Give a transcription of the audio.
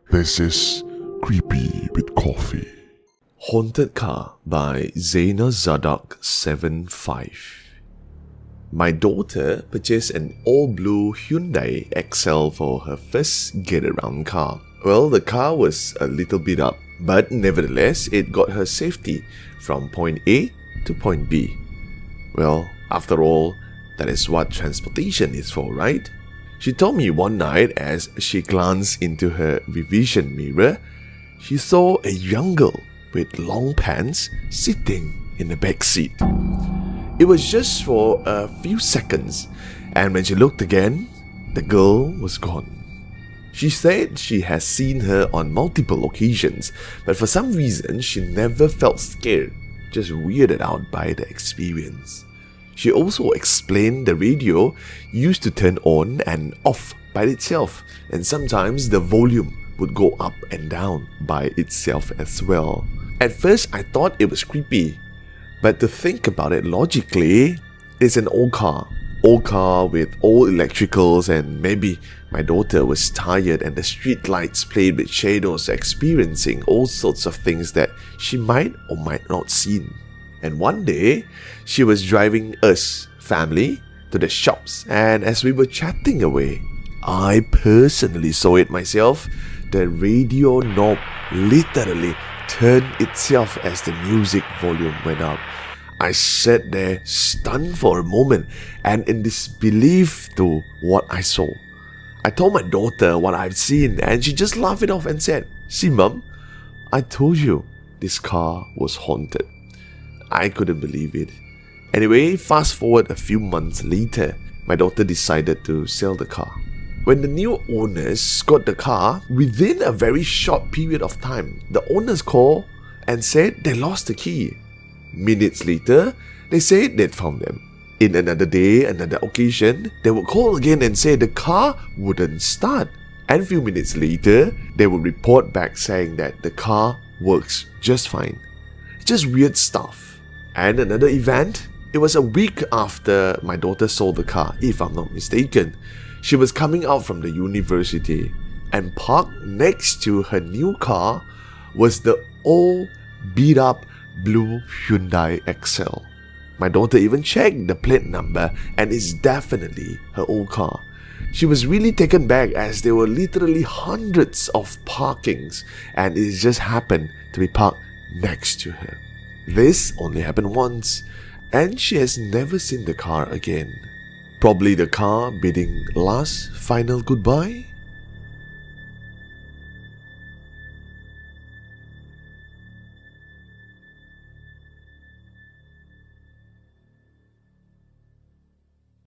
This is Creepy with Coffee. Haunted Car by Zaina Zadok 75. My daughter purchased an all-blue Hyundai XL for her first get-around car. Well, the car was a little beat up, but nevertheless, it got her safety from point A to point B. Well, after all, that is what transportation is for, right? She told me one night as she glanced into her revision mirror, she saw a young girl with long pants sitting in the back seat. It was just for a few seconds, and when she looked again, the girl was gone. She said she has seen her on multiple occasions, but for some reason she never felt scared, just weirded out by the experience. She also explained the radio used to turn on and off by itself, and sometimes the volume would go up and down by itself as well. At first, I thought it was creepy, but to think about it logically, it's an old car with old electricals, and maybe my daughter was tired and the street lights played with shadows, experiencing all sorts of things that she might or might not seen. And one day, she was driving us, family, to the shops, and as we were chatting away, I personally saw it myself. The radio knob literally turned itself as the music volume went up. I sat there stunned for a moment and in disbelief to what I saw. I told my daughter what I've seen, and she just laughed it off and said, "See, Mum, I told you this car was haunted." I couldn't believe it. Anyway, fast forward a few months later, my daughter decided to sell the car. When the new owners got the car, within a very short period of time, the owners called and said they lost the key. Minutes later, they said they'd found them. In another day, another occasion, they would call again and say the car wouldn't start. And a few minutes later, they would report back saying that the car works just fine. Just weird stuff. And another event, it was a week after my daughter sold the car, if I'm not mistaken. She was coming out from the university, and parked next to her new car was the old beat up blue Hyundai XL. My daughter even checked the plate number, and it's definitely her old car. She was really taken back as there were literally hundreds of parkings, and it just happened to be parked next to her. This only happened once, and she has never seen the car again. Probably the car bidding last final goodbye.